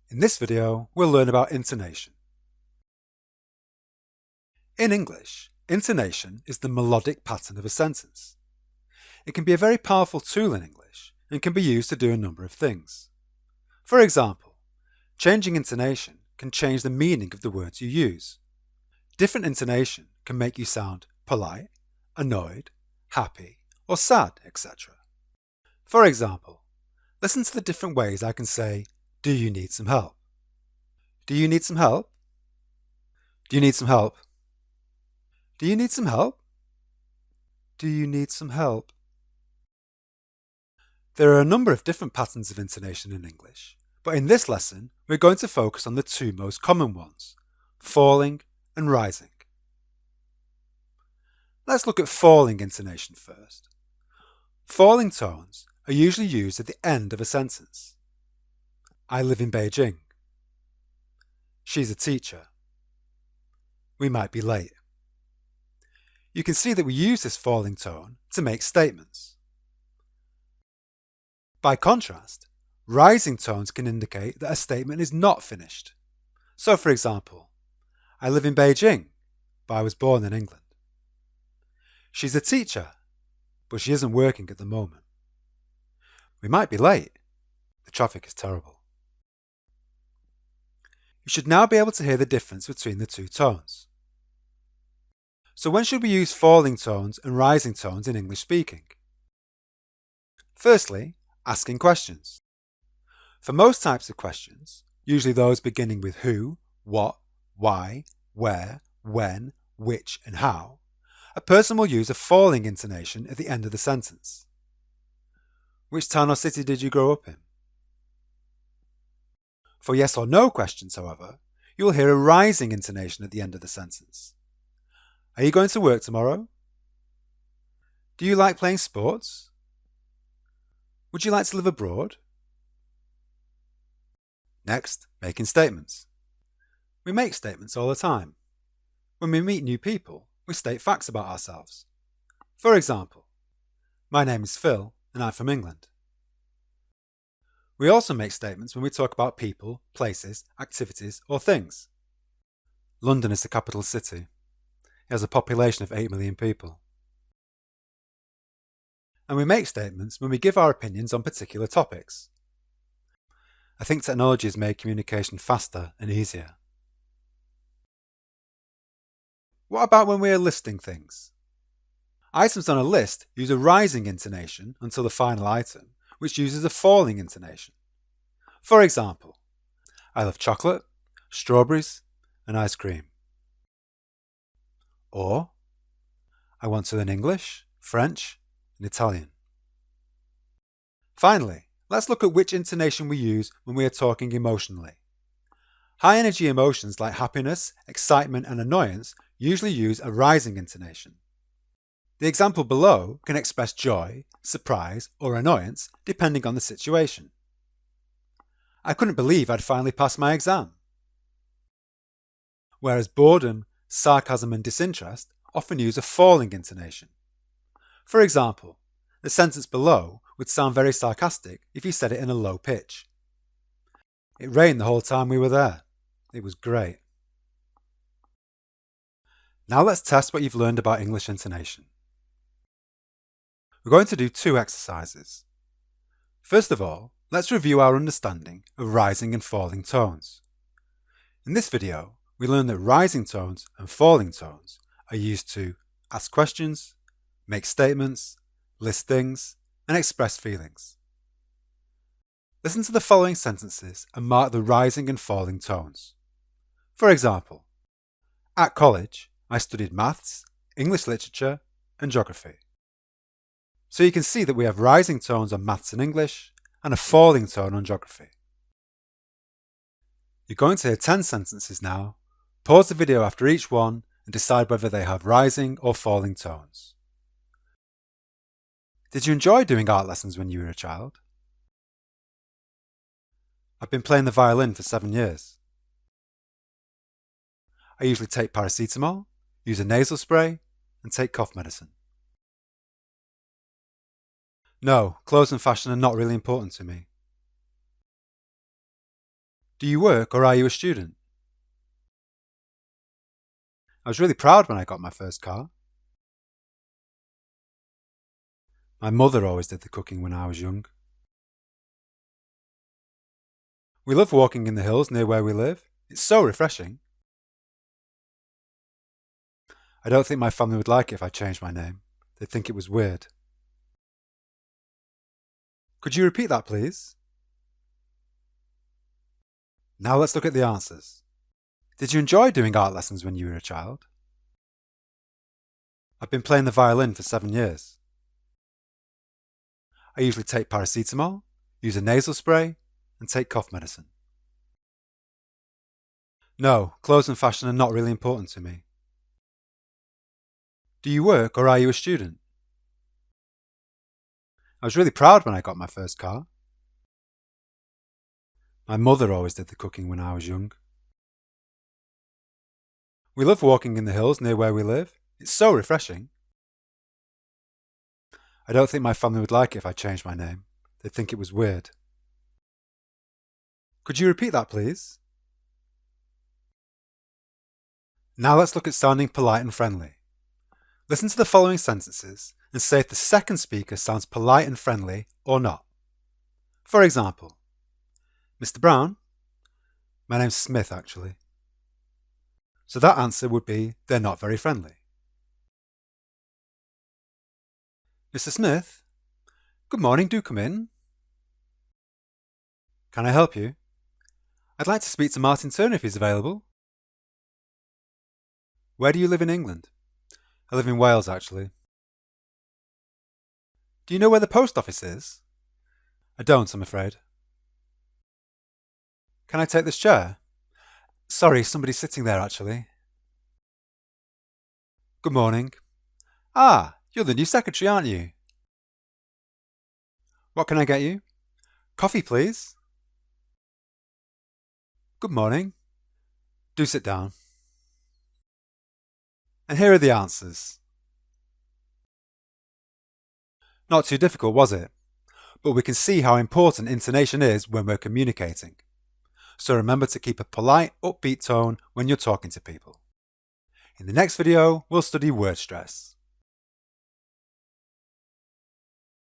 In this video, we'll learn about intonation. In English, intonation is the melodic pattern of a sentence. It can be a very powerful tool in English and can be used to do a number of things. For example, changing intonation can change the meaning of the words you use. Different intonation can make you sound polite, annoyed, happy, or sad, etc. For example, listen to the different ways I can say, "Do you need some help?" Do you need some help? Do you need some help? Do you need some help? Do you need some help? There are a number of different patterns of intonation in English, but in this lesson we're going to focus on the two most common ones, falling and rising. Let's look at falling intonation first. Falling tones are usually used at the end of a sentence. I live in Beijing. She's a teacher. We might be late. You can see that we use this falling tone to make statements. By contrast, rising tones can indicate that a statement is not finished. So for example, I live in Beijing, but I was born in England. She's a teacher, but she isn't working at the moment. We might be late. The traffic is terrible. You should now be able to hear the difference between the two tones. So when should we use falling tones and rising tones in English speaking? Firstly, asking questions. For most types of questions, usually those beginning with who, what, why, where, when, which, and how, a person will use a falling intonation at the end of the sentence. Which town or city did you grow up in? For yes or no questions, however, you will hear a rising intonation at the end of the sentence. Are you going to work tomorrow? Do you like playing sports? Would you like to live abroad? Next, making statements. We make statements all the time. When we meet new people, we state facts about ourselves. For example, my name is Phil and I'm from England. We also make statements when we talk about people, places, activities, or things. London is the capital city. It has a population of 8 million people. And we make statements when we give our opinions on particular topics. I think technology has made communication faster and easier. What about when we are listing things? Items on a list use a rising intonation until the final item, which uses a falling intonation. For example, I love chocolate, strawberries, and ice cream. Or, I want to learn English, French, and Italian. Finally, let's look at which intonation we use when we are talking emotionally. High energy emotions like happiness, excitement, and annoyance usually use a rising intonation. The example below can express joy, surprise, or annoyance depending on the situation. I couldn't believe I'd finally passed my exam. Whereas boredom, sarcasm, and disinterest often use a falling intonation. For example, the sentence below would sound very sarcastic if you said it in a low pitch. It rained the whole time we were there. It was great. Now let's test what you've learned about English intonation. We're going to do two exercises. First of all, let's review our understanding of rising and falling tones. In this video, we learned that rising tones and falling tones are used to ask questions, make statements, list things, and express feelings. Listen to the following sentences and mark the rising and falling tones. For example, at college, I studied maths, English literature, and geography. So you can see that we have rising tones on maths and English, and a falling tone on geography. You're going to hear 10 sentences now. Pause the video after each one and decide whether they have rising or falling tones. Did you enjoy doing art lessons when you were a child? I've been playing the violin for 7 years. I usually take paracetamol, use a nasal spray, and take cough medicine. No, clothes and fashion are not really important to me. Do you work or are you a student? I was really proud when I got my first car. My mother always did the cooking when I was young. We love walking in the hills near where we live. It's so refreshing. I don't think my family would like it if I changed my name. They'd think it was weird. Could you repeat that, please? Now let's look at the answers. Did you enjoy doing art lessons when you were a child? I've been playing the violin for 7 years. I usually take paracetamol, use a nasal spray, and take cough medicine. No, clothes and fashion are not really important to me. Do you work or are you a student? I was really proud when I got my first car. My mother always did the cooking when I was young. We love walking in the hills near where we live. It's so refreshing. I don't think my family would like it if I changed my name. They'd think it was weird. Could you repeat that, please? Now let's look at sounding polite and friendly. Listen to the following sentences and say if the second speaker sounds polite and friendly or not. For example, Mr. Brown? My name's Smith, actually. So that answer would be, they're not very friendly. Mr. Smith? Good morning, do come in. Can I help you? I'd like to speak to Martin Turner if he's available. Where do you live in England? I live in Wales, actually. Do you know where the post office is? I don't, I'm afraid. Can I take this chair? Sorry, somebody's sitting there, actually. Good morning. Ah, you're the new secretary, aren't you? What can I get you? Coffee, please. Good morning. Do sit down. And here are the answers. Not too difficult, was it? But we can see how important intonation is when we're communicating. So remember to keep a polite, upbeat tone when you're talking to people. In the next video, we'll study word stress.